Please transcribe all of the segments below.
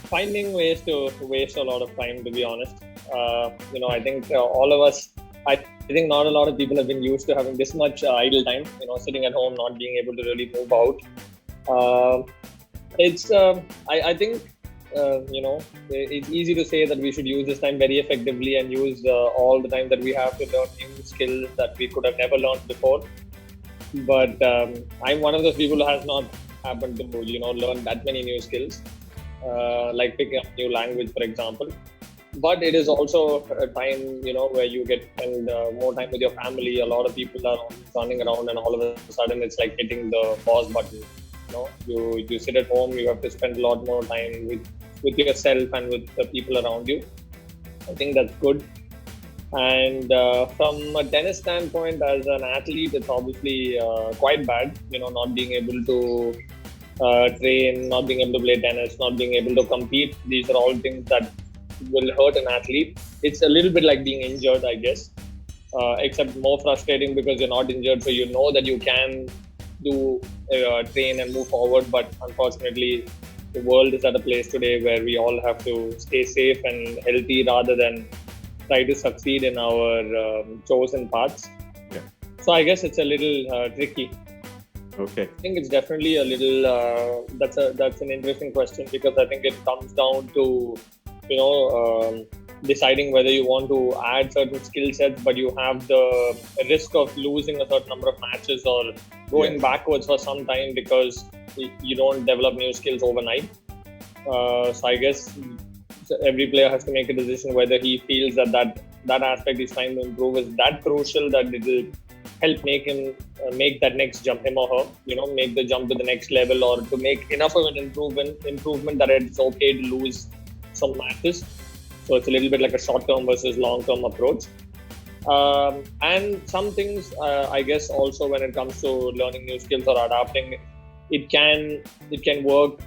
finding ways to waste a lot of time, to be honest. I think all of us, I think not a lot of people have been used to having this much idle time, sitting at home, not being able to really move out. Uh, I think, it's easy to say that we should use this time very effectively and use all the time that we have to learn new skills that we could have never learned before. But I'm one of those people who has not happened to, learn that many new skills, like picking up new language, for example. But it is also a time, where you get spend more time with your family. A lot of people are running around, and all of a sudden it's like hitting the pause button. You sit at home, you have to spend a lot more time with yourself and with the people around you. I think that's good. And from a tennis standpoint, as an athlete, it's obviously quite bad, not being able to train, not being able to play tennis, not being able to compete. These are all things that will hurt an athlete. It's a little bit like being injured, I guess, except more frustrating because you're not injured, so you know that you can do train and move forward. But unfortunately, the world is at a place today where we all have to stay safe and healthy rather than try to succeed in our chosen paths. Yeah. So I guess it's a little tricky. Okay. I think it's definitely a little. That's an interesting question, because I think it comes down to deciding whether you want to add certain skill sets, but you have the risk of losing a certain number of matches or going backwards for some time because you don't develop new skills overnight. So I guess every player has to make a decision whether he feels that aspect he's trying to improve is that crucial that it will help make him make that next jump, him or her, make the jump to the next level, or to make enough of an improvement that it's okay to lose some matches. So it's a little bit like a short-term versus long-term approach. And some things, I guess, also when it comes to learning new skills or adapting, it can work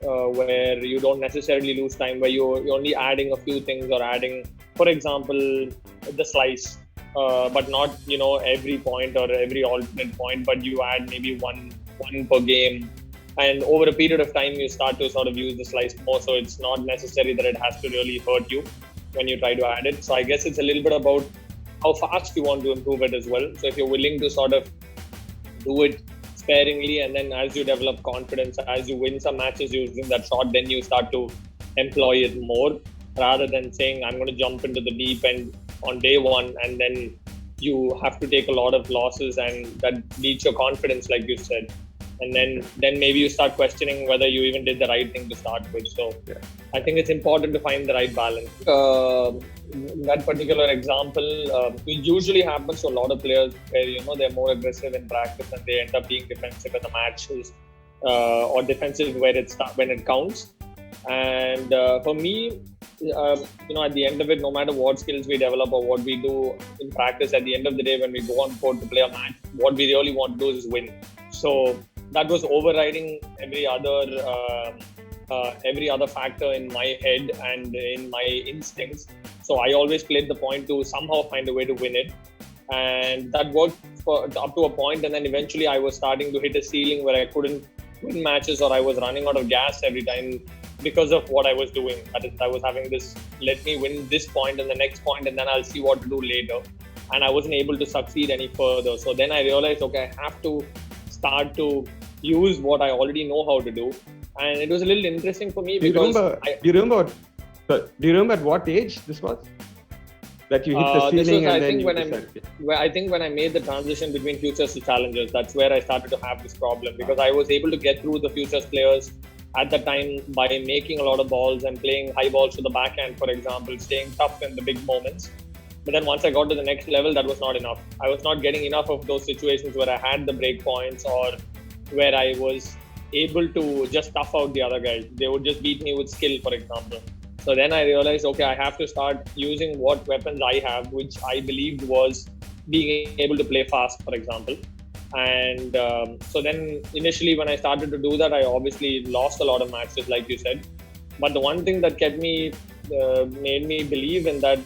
where you don't necessarily lose time, where you're only adding a few things, or adding, for example, the slice, but not every point or every alternate point, but you add maybe one per game. And over a period of time, you start to sort of use the slice more. So it's not necessary that it has to really hurt you when you try to add it. So I guess it's a little bit about how fast you want to improve it as well. So if you're willing to sort of do it sparingly, and then as you develop confidence, as you win some matches using that shot, then you start to employ it more, rather than saying, I'm going to jump into the deep end on day one, and then you have to take a lot of losses, and that leads your confidence, like you said. And then maybe you start questioning whether you even did the right thing to start with. So I think it's important to find the right balance. That particular example, it usually happens to a lot of players where, they're more aggressive in practice and they end up being defensive in the matches, or defensive when it counts. And for me, at the end of it, no matter what skills we develop or what we do in practice, at the end of the day, when we go on court to play a match, what we really want to do is win. So that was overriding every other factor in my head and in my instincts. So I always played the point to somehow find a way to win it, and that worked up to a point. And then eventually, I was starting to hit a ceiling where I couldn't win matches, or I was running out of gas every time because of what I was doing. That is, I was having this, let me win this point and the next point, and then I'll see what to do later. And I wasn't able to succeed any further. So then I realized, okay, I have to start to use what I already know how to do. And it was a little interesting for me because... Do you remember at what age this was? That you hit the ceiling and then I think when I made the transition between futures to challengers, that's where I started to have this problem, because I was able to get through the futures players at the time by making a lot of balls and playing high balls to the backhand, for example, staying tough in the big moments. But then once I got to the next level, that was not enough. I was not getting enough of those situations where I had the break points, or where I was able to just tough out the other guys. They would just beat me with skill, for example. So then I realized, okay, I have to start using what weapons I have, which I believed was being able to play fast, for example. And so then initially when I started to do that, I obviously lost a lot of matches, like you said. But the one thing that kept me, made me believe in that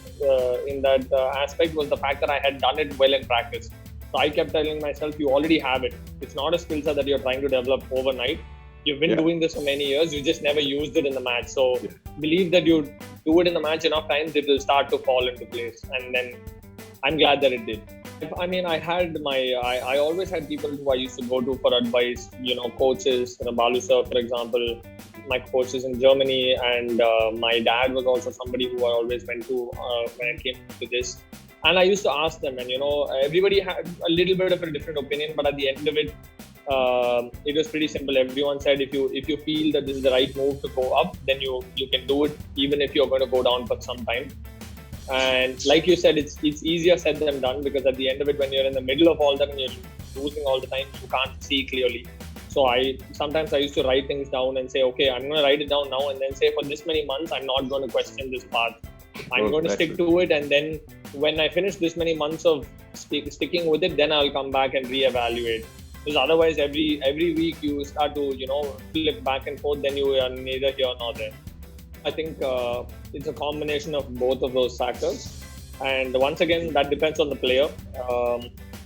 aspect was the fact that I had done it well in practice. So I kept telling myself, you already have it. It's not a skill set that you're trying to develop overnight. You've been doing this for many years. You just never used it in the match. So believe that you do it in the match enough times, it will start to fall into place. And then I'm glad that it did. I mean, I always had people who I used to go to for advice, coaches, Balu sir, for example, my coaches in Germany, and my dad was also somebody who I always went to when it came to this. And I used to ask them, and everybody had a little bit of a different opinion, but at the end of it, it was pretty simple. Everyone said if you feel that this is the right move to go up, then you can do it, even if you're going to go down for some time. And like you said, it's easier said than done, because at the end of it, when you're in the middle of all that and you're losing all the time, you can't see clearly. So sometimes I used to write things down and say, okay, I'm going to write it down now, and then say for this many months, I'm not going to question this path. I'm going to stick to it, and then when I finish this many months of sticking with it, then I'll come back and reevaluate. Because otherwise, every week you start to flip back and forth, then you are neither here nor there. I think it's a combination of both of those factors, and once again, that depends on the player.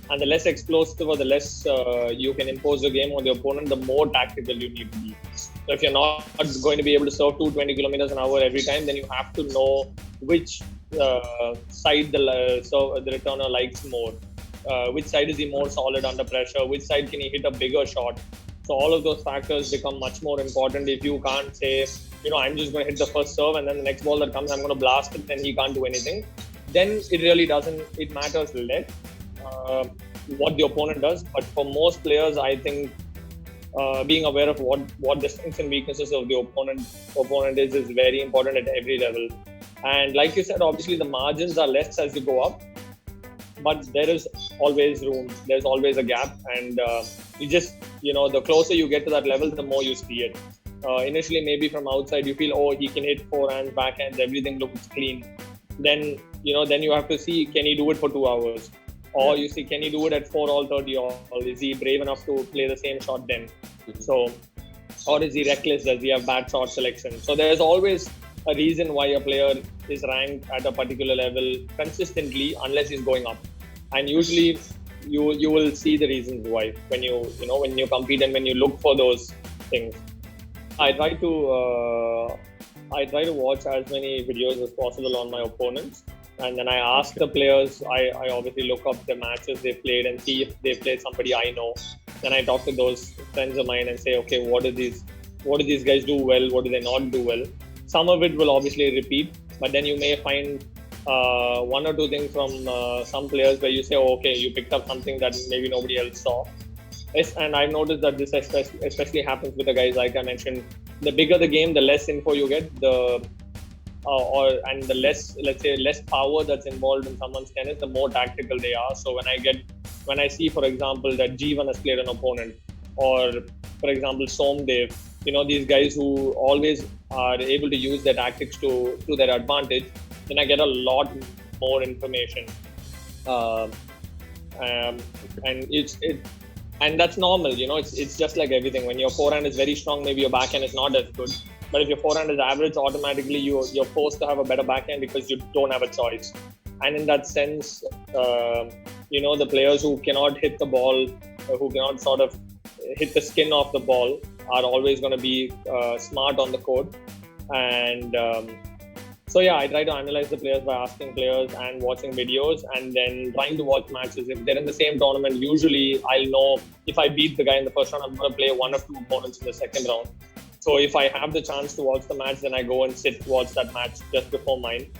And the less explosive or the less you can impose the game on the opponent, the more tactical you need to be. So if you're not going to be able to serve 220 kilometers an hour every time, then you have to know which side the returner likes more. Which side is he more solid under pressure? Which side can he hit a bigger shot? So all of those factors become much more important. If you can't say, I'm just going to hit the first serve, and then the next ball that comes, I'm going to blast it, then he can't do anything. Then it really doesn't. It matters less what the opponent does. But for most players, I think being aware of what the strengths and weaknesses of the opponent is very important at every level. And like you said, obviously the margins are less as you go up, but there is always room. There's always a gap, and you just the closer you get to that level, the more you see it. Initially, maybe from outside, you feel, oh, he can hit forehands, backhands, everything looks clean. Then you have to see, can he do it for 2 hours? Or you see, can he do it at 4 all 30 all? Is he brave enough to play the same shot then? So, or is he reckless? Does he have bad shot selection? So there's always a reason why a player is ranked at a particular level consistently, unless he's going up. And usually you will see the reasons why when you compete and when you look for those things. I try to watch as many videos as possible on my opponents, and then I ask the players. I obviously look up the matches they played and see if they played somebody I know. Then I talk to those friends of mine and say, okay, what do these guys do well? What do they not do well? Some of it will obviously repeat, but then you may find one or two things from some players where you say, oh, okay, you picked up something that maybe nobody else saw. Yes, and I've noticed that this especially happens with the guys like I mentioned. The bigger the game, the less info you get, and the less power that's involved in someone's tennis, the more tactical they are. So when I see, for example, that Jeevan has played an opponent, or for example Somdev, these guys who always are able to use their tactics to their advantage, then I get a lot more information, and that's normal. It's just like everything. When your forehand is very strong, maybe your backhand is not as good. But if your forehand is average, automatically you're forced to have a better backhand because you don't have a choice. And in that sense, the players who cannot hit the ball, who cannot sort of hit the skin off the ball, are always going to be smart on the court. And so yeah, I try to analyze the players by asking players and watching videos, and then trying to watch matches. If they're in the same tournament, usually I'll know if I beat the guy in the first round, I'm going to play one or two opponents in the second round. So if I have the chance to watch the match, then I go and watch that match just before mine.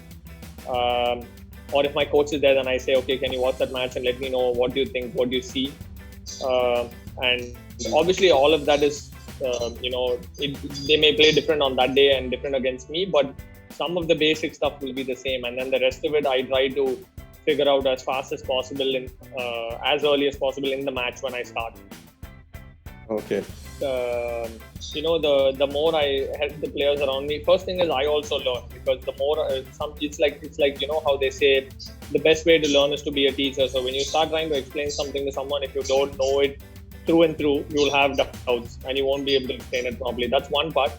Or if my coach is there, then I say, okay, can you watch that match and let me know what do you think, what do you see? And obviously all of that is, they may play different on that day and different against me, but some of the basic stuff will be the same. And then the rest of it, I try to figure out as fast as possible, as early as possible in the match when I start. Okay. The more I help the players around me, first thing is I also learn, because the more it's like how they say the best way to learn is to be a teacher. So when you start trying to explain something to someone, if you don't know it through and through, you'll have doubts and you won't be able to explain it properly. That's one part.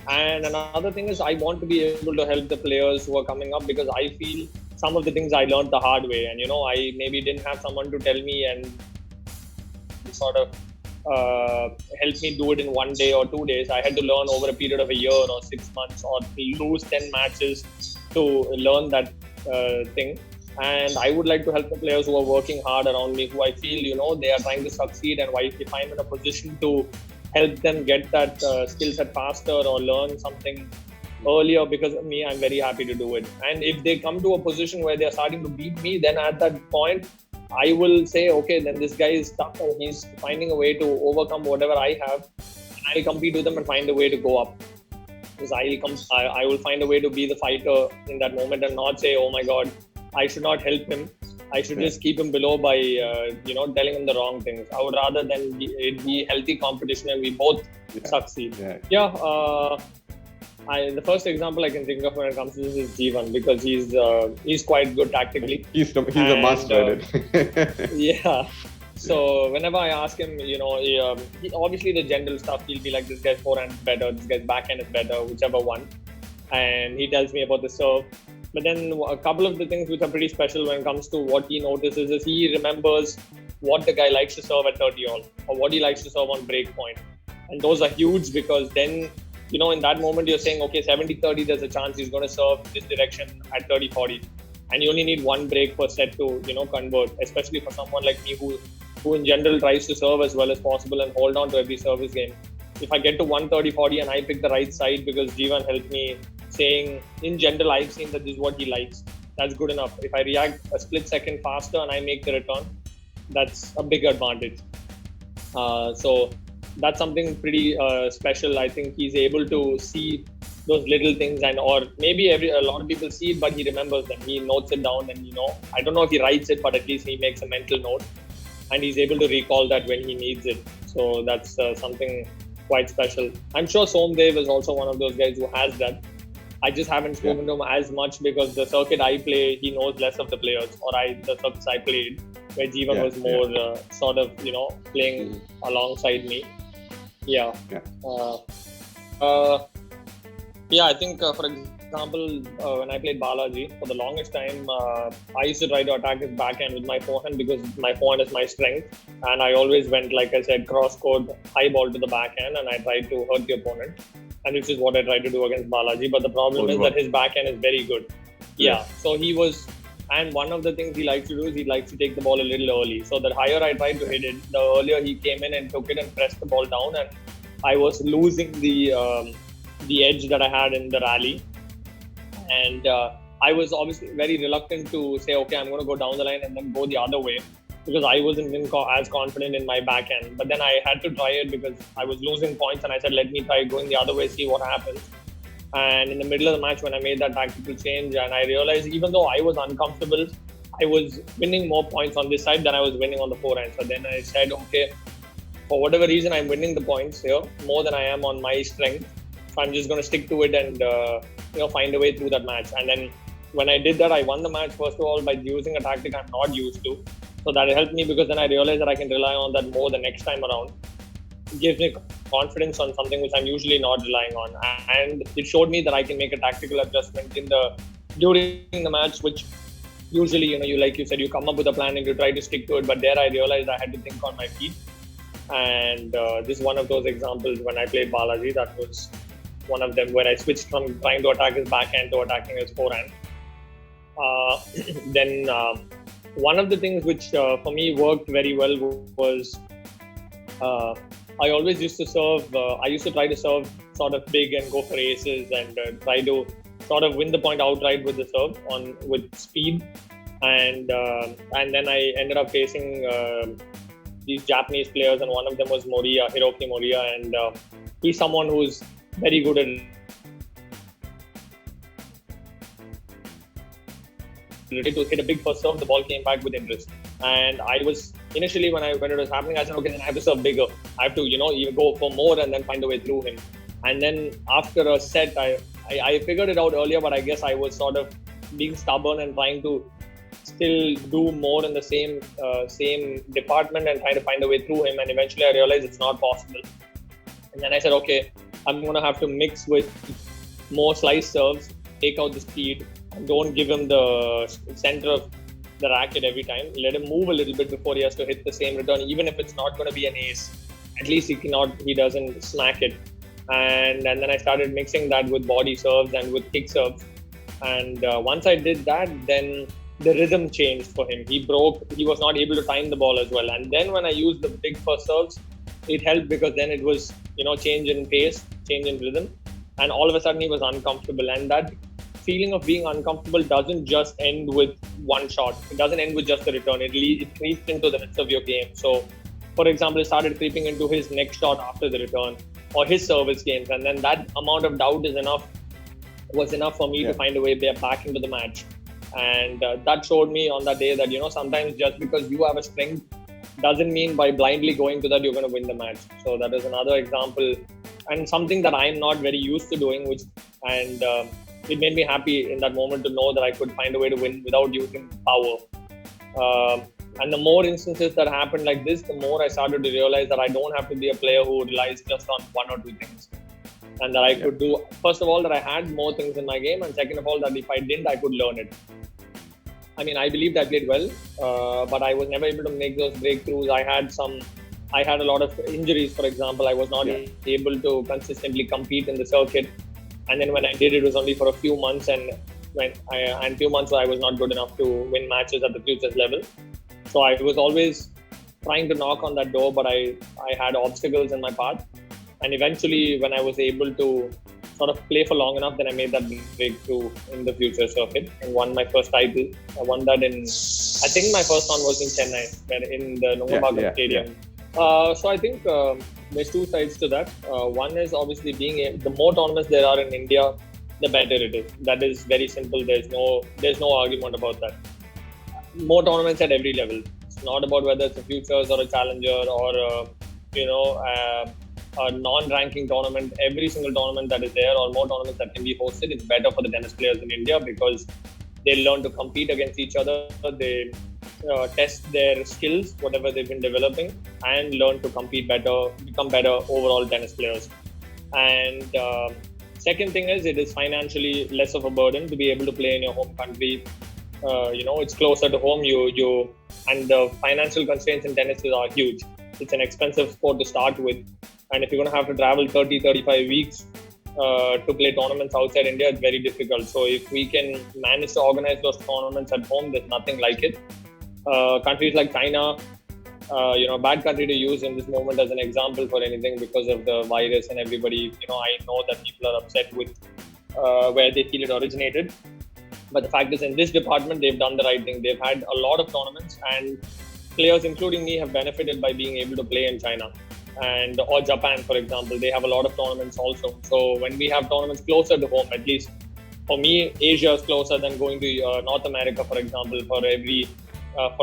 And another thing is I want to be able to help the players who are coming up, because I feel some of the things I learned the hard way, and I maybe didn't have someone to tell me and sort of help me do it in 1 day or 2 days. I had to learn over a period of a year or 6 months or lose 10 matches to learn that thing. And I would like to help the players who are working hard around me, who I feel, they are trying to succeed, and if I'm in a position to help them get that skill set faster or learn something earlier because of me, I'm very happy to do it. And if they come to a position where they're starting to beat me, then at that point, I will say, okay, then this guy is tough and he's finding a way to overcome whatever I have. I'll compete with them and find a way to go up. Because I will find a way to be the fighter in that moment and not say, oh my God, I should not help him. I should just keep him below by, telling him the wrong things. I would rather than it be healthy competition and we both succeed. The first example I can think of when it comes to this is Jeevan, because he's quite good tactically. He's a master at it. Yeah. So whenever I ask him, obviously the general stuff, he'll be like, this guy's forehand is better, this guy's backhand is better, whichever one. And he tells me about the serve. But then a couple of the things which are pretty special when it comes to what he notices is he remembers what the guy likes to serve at 30 all, or what he likes to serve on break point. And those are huge because then, in that moment you're saying, okay, 70-30, there's a chance he's going to serve this direction at 30-40. And you only need one break per set to, convert, especially for someone like me who in general tries to serve as well as possible and hold on to every service game. If I get to 130-40 and I pick the right side because Jeevan helped me saying, in general, I've seen that this is what he likes, that's good enough. If I react a split second faster and I make the return, that's a big advantage. So that's something pretty special. I think he's able to see those little things, or maybe a lot of people see it, but he remembers them. He notes it down, and I don't know if he writes it, but at least he makes a mental note, and he's able to recall that when he needs it. So that's something quite special. I'm sure Somdev is also one of those guys who has that. I just haven't spoken to him as much because the circuit I play, he knows less of the players, or the circuits I played, where Jeevan was more sort of, playing alongside me. I think, for example, when I played Balaji, for the longest time, I used to try to attack his backhand with my forehand because my forehand is my strength. And I always went, like I said, cross-court, high ball to the backhand, and I tried to hurt the opponent. And which is what I tried to do against Balaji. But the problem is that his backhand is very good. So he was... And one of the things he likes to do is he likes to take the ball a little early. So the higher I tried to hit it, the earlier he came in and took it and pressed the ball down. And I was losing the edge that I had in the rally. And I was obviously very reluctant to say, okay, I'm going to go down the line and then go the other way, because I wasn't as confident in my backhand. But then I had to try it because I was losing points, and I said, let me try going the other way, see what happens. And in the middle of the match, when I made that tactical change, and I realized even though I was uncomfortable, I was winning more points on this side than I was winning on the forehand. So then I said, okay, for whatever reason, I'm winning the points here more than I am on my strength. So I'm just going to stick to it and find a way through that match. And then when I did that, I won the match first of all by using a tactic I'm not used to. So that helped me because then I realized that I can rely on that more the next time around. It gives me confidence on something which I'm usually not relying on. And it showed me that I can make a tactical adjustment during the match, which usually, like you said, you come up with a plan and you try to stick to it. But there I realized I had to think on my feet. And this is one of those examples when I played Balaji. That was one of them where I switched from trying to attack his backhand to attacking his forehand. Then one of the things which for me worked very well was I always used to serve. I used to try to serve sort of big and go for aces and try to sort of win the point outright with the serve with speed. And then I ended up facing these Japanese players, and one of them was Hiroki Moriya, and he's someone who's very good at to hit a big first serve. The ball came back with interest, and I was initially when it was happening, I said, okay, then I have to serve bigger. I have to even go for more and then find a way through him. And then after a set, I figured it out earlier, but I guess I was sort of being stubborn and trying to still do more in the same department and try to find a way through him. And eventually I realized it's not possible. And then I said, okay, I'm going to have to mix with more slice serves, take out the speed, and don't give him the center of the racket every time. Let him move a little bit before he has to hit the same return, even if it's not going to be an ace. at least he doesn't smack it. And then I started mixing that with body serves and with kick serves. And once I did that, then the rhythm changed for him. He was not able to time the ball as well. And then when I used the big first serves, it helped because then it was, change in pace, change in rhythm. And all of a sudden he was uncomfortable. And that feeling of being uncomfortable doesn't just end with one shot. It doesn't end with just the return. It creeps into the rest of your game. So, for example, it started creeping into his next shot after the return or his service games. And then that amount of doubt was enough for me to find a way back into the match. And that showed me on that day that, sometimes just because you have a strength doesn't mean by blindly going to that you're going to win the match. So that is another example and something that I'm not very used to doing, it made me happy in that moment to know that I could find a way to win without using power. And the more instances that happened like this, the more I started to realize that I don't have to be a player who relies just on one or two things. And that I could do, first of all, that I had more things in my game. And second of all, that if I didn't, I could learn it. I mean, I believed I played well, but I was never able to make those breakthroughs. I had a lot of injuries, for example. I was not able to consistently compete in the circuit. And then when I did, it was only for a few months. And few months I was not good enough to win matches at the futures level. So I was always trying to knock on that door, but I had obstacles in my path. And eventually, when I was able to sort of play for long enough, then I made that breakthrough in the future circuit and won my first title. I won that I think my first one was in Chennai, in the Nungapakkam Stadium. So I think there's two sides to that. One is obviously the more tournaments there are in India, the better it is. That is very simple. There's no argument about that. More tournaments at every level. It's not about whether it's a futures or a challenger or a non-ranking tournament. Every single tournament that is there or more tournaments that can be hosted is better for the tennis players in India because they learn to compete against each other. They test their skills, whatever they've been developing, and learn to compete better, become better overall tennis players. And second thing is, it is financially less of a burden to be able to play in your home country. It's closer to home. And the financial constraints in tennis are huge. It's an expensive sport to start with. And if you're going to have to travel 30-35 weeks to play tournaments outside India, it's very difficult. So if we can manage to organize those tournaments at home, there's nothing like it. Countries like China, bad country to use in this moment as an example for anything because of the virus and everybody, I know that people are upset with where they feel it originated. But the fact is, in this department, they've done the right thing. They've had a lot of tournaments and players, including me, have benefited by being able to play in China or Japan, for example. They have a lot of tournaments also. So when we have tournaments closer to home, at least for me, Asia is closer than going to North America, for example, for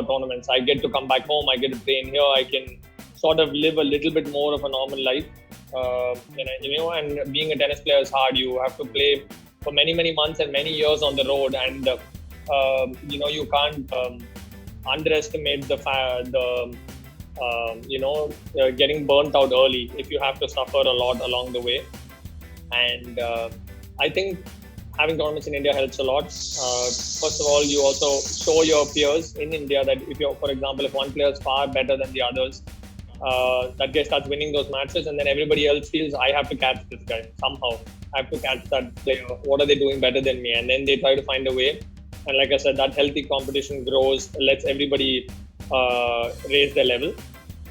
tournaments. I get to come back home. I get to play in here. I can sort of live a little bit more of a normal life. And being a tennis player is hard. You have to play for many, many months and many years on the road. And, you can't underestimate getting burnt out early if you have to suffer a lot along the way. And I think having tournaments in India helps a lot. First of all, you also show your peers in India that if one player is far better than the others, that guy starts winning those matches, and then everybody else feels, I have to catch this guy somehow. I have to catch that player. What are they doing better than me? And then they try to find a way. And like I said, that healthy competition grows, lets everybody raise their level.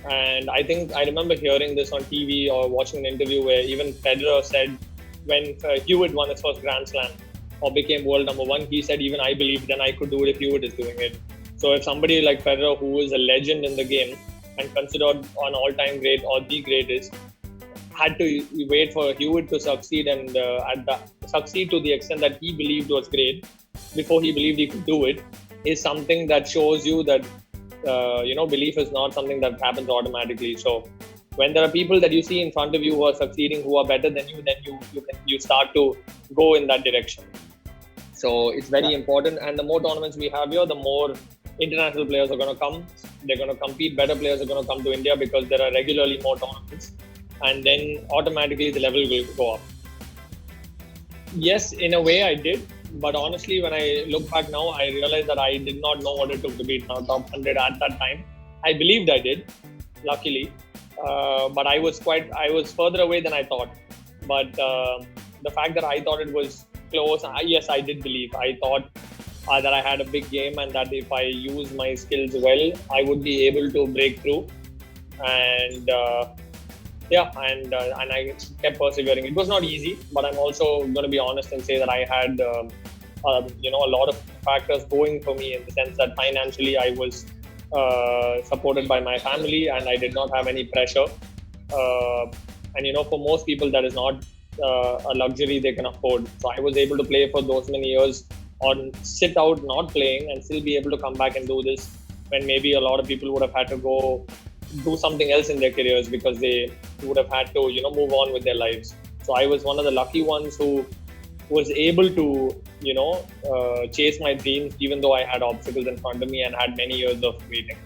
And I think I remember hearing this on TV or watching an interview where even Federer said, when Hewitt won his first Grand Slam or became world number one, he said, even I believe then I could do it if Hewitt is doing it. So if somebody like Federer, who is a legend in the game and considered an all-time great or the greatest, had to wait for Hewitt to succeed and succeed to the extent that he believed was great before he believed he could do it, is something that shows you that belief is not something that happens automatically. So when there are people that you see in front of you who are succeeding, who are better than you, then you start to go in that direction. So it's very important. And the more tournaments we have here, the more international players are going to come. They're going to compete. Better players are going to come to India because there are regularly more tournaments. And then automatically the level will go up. Yes, in a way I did. But honestly, when I look back now, I realize that I did not know what it took to be top 100 at that time. I believed I did, luckily. but I was further away than I thought. But the fact that I thought it was close, yes, I did believe. I thought that I had a big game, and that if I use my skills well, I would be able to break through. And and I kept persevering. It was not easy, but I'm also going to be honest and say that I had a lot of factors going for me, in the sense that financially I was supported by my family, and I did not have any pressure. And for most people, that is not a luxury they can afford. So I was able to play for those many years, or sit out not playing, and still be able to come back and do this, when maybe a lot of people would have had to go do something else in their careers, because they would have had to move on with their lives. So I was one of the lucky ones who was able to chase my dreams, even though I had obstacles in front of me and had many years of waiting.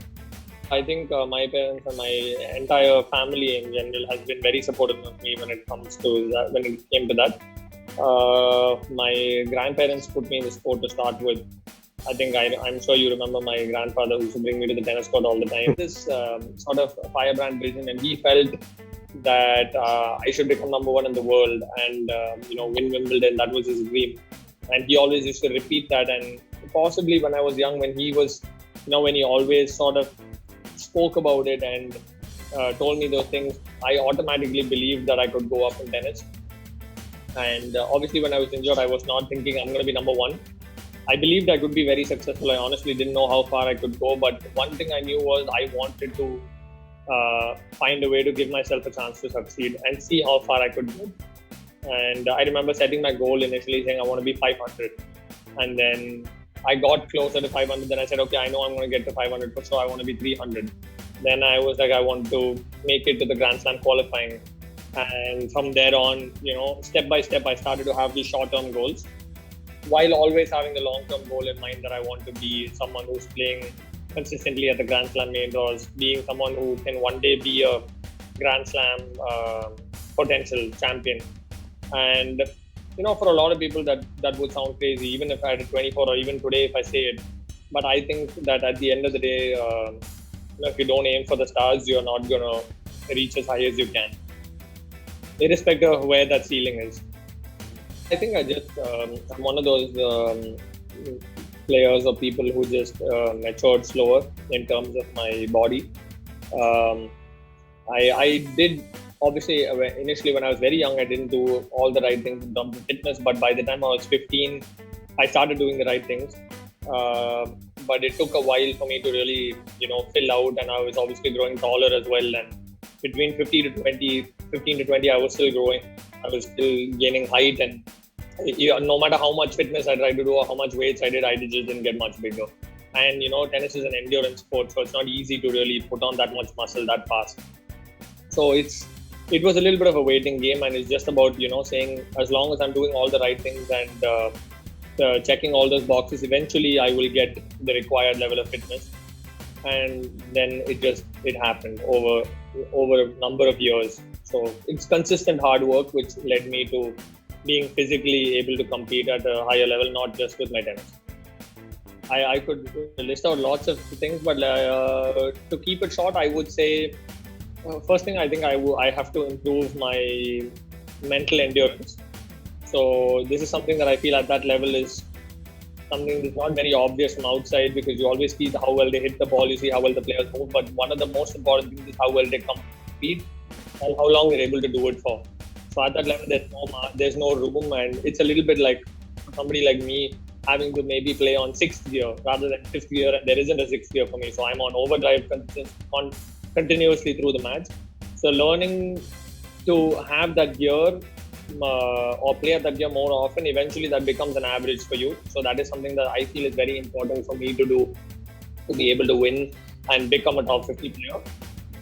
I think my parents and my entire family in general has been very supportive of me when it comes to that. When it came to that, my grandparents put me in the sport to start with. I think I'm sure you remember my grandfather, who used to bring me to the tennis court all the time. This sort of firebrand vision, and he felt that I should become number one in the world and win Wimbledon. That was his dream, and he always used to repeat that. And possibly when I was young, when he was, when he always sort of spoke about it and told me those things, I automatically believed that I could go up in tennis. And obviously, when I was injured, I was not thinking I'm going to be number one. I believed I could be very successful. I honestly didn't know how far I could go, but one thing I knew was I wanted to find a way to give myself a chance to succeed and see how far I could go. And I remember setting my goal initially, saying I want to be 500, and then I got closer to 500. Then I said, okay, I know I'm going to get to 500 for sure. I want to be 300. Then I was like, I want to make it to the Grand Slam qualifying. And from there on, step by step, I started to have these short-term goals, while always having the long-term goal in mind, that I want to be someone who's playing consistently at the Grand Slam main draws, being someone who can one day be a Grand Slam potential champion. And for a lot of people that would sound crazy, even if I had a 24, or even today if I say it. But I think that at the end of the day, if you don't aim for the stars, you're not going to reach as high as you can, irrespective of where that ceiling is. I think I'm one of those players or people who just matured slower in terms of my body. I did, obviously, initially when I was very young, I didn't do all the right things in terms of fitness, but by the time I was 15, I started doing the right things. But it took a while for me to really, fill out, and I was obviously growing taller as well. And between 15 to 20, I was still growing. I was still gaining height, and no matter how much fitness I tried to do or how much weights I did, I just didn't get much bigger. And tennis is an endurance sport, so it's not easy to really put on that much muscle that fast. So it was a little bit of a waiting game, and it's just about saying, as long as I'm doing all the right things and checking all those boxes, eventually I will get the required level of fitness. And then it happened over a number of years. So it's consistent hard work which led me to being physically able to compete at a higher level, not just with my tennis. I could list out lots of things, but to keep it short, I would say, first thing, I think I have to improve my mental endurance. So this is something that I feel at that level is something that's not very obvious from outside, because you always see how well they hit the ball, you see how well the players move, but one of the most important things is how well they compete and how long they're able to do it for. So at that level, there's no room, and it's a little bit like somebody like me having to maybe play on 6th gear rather than 5th gear, and there isn't a 6th gear for me. So I'm on overdrive continuously through the match. So learning to have that gear or play at that gear more often, eventually that becomes an average for you. So that is something that I feel is very important for me to do, to be able to win and become a top 50 player,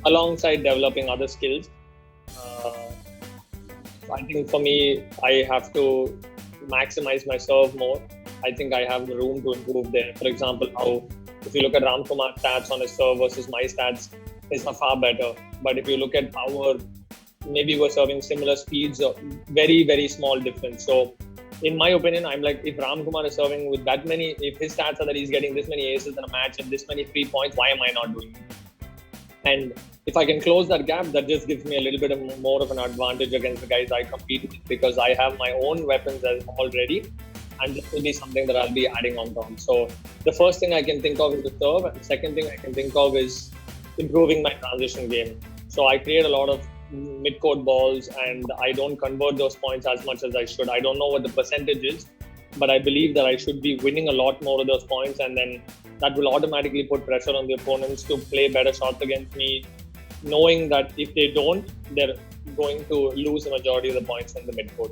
alongside developing other skills. I think for me, I have to maximize my serve more. I think I have room to improve there. For example, if you look at Ramkumar's stats on his serve versus my stats, is far better. But if you look at power, maybe we're serving similar speeds, very, very small difference. So in my opinion, I'm like, if Ramkumar is serving with that many, if his stats are that he's getting this many aces in a match and this many free points, why am I not doing it? And if I can close that gap, that just gives me a little bit of more of an advantage against the guys I compete with, because I have my own weapons already, and this will be something that I'll be adding on top. So the first thing I can think of is the serve, and the second thing I can think of is improving my transition game. So I create a lot of mid-court balls, and I don't convert those points as much as I should. I don't know what the percentage is, but I believe that I should be winning a lot more of those points, and then that will automatically put pressure on the opponents to play better shots against me, knowing that if they don't, they're going to lose the majority of the points in the mid-court.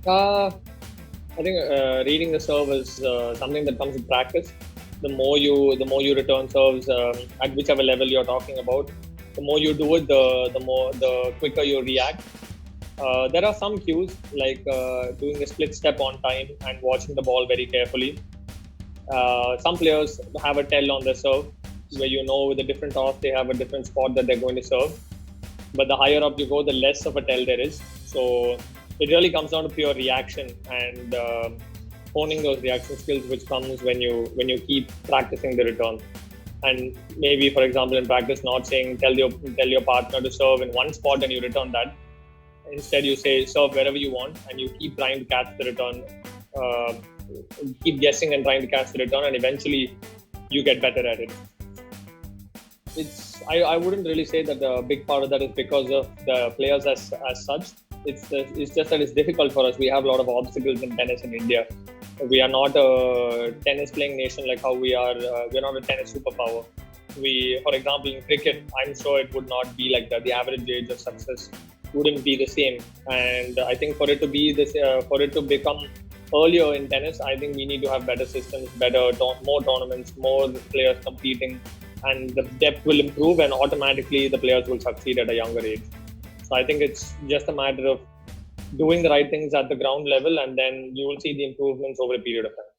I think reading the serve is something that comes with practice. The more you return serves at whichever level you're talking about, the more you do it, the quicker you react. There are some cues like doing a split step on time and watching the ball very carefully. Some players have a tell on their serve, where you know with a different toss they have a different spot that they're going to serve. But the higher up you go, the less of a tell there is. So it really comes down to pure reaction and honing those reaction skills, which comes when you keep practicing the return. And maybe, for example, in practice, not saying tell your partner to serve in one spot and you return that. Instead, you say serve wherever you want, and you keep trying to catch the return. Keep guessing and trying to catch the return, and eventually you get better at it. I wouldn't really say that a big part of that is because of the players as such. It's just that it's difficult for us. We have a lot of obstacles in tennis in India. We are not a tennis playing nation like how we are. We're not a tennis superpower. For example, in cricket, I'm sure it would not be like that. The average age of success wouldn't be the same. And I think for it to be this, for it to become earlier in tennis, I think we need to have better systems, more tournaments, more players competing, and the depth will improve, and automatically the players will succeed at a younger age. So I think it's just a matter of doing the right things at the ground level, and then you will see the improvements over a period of time.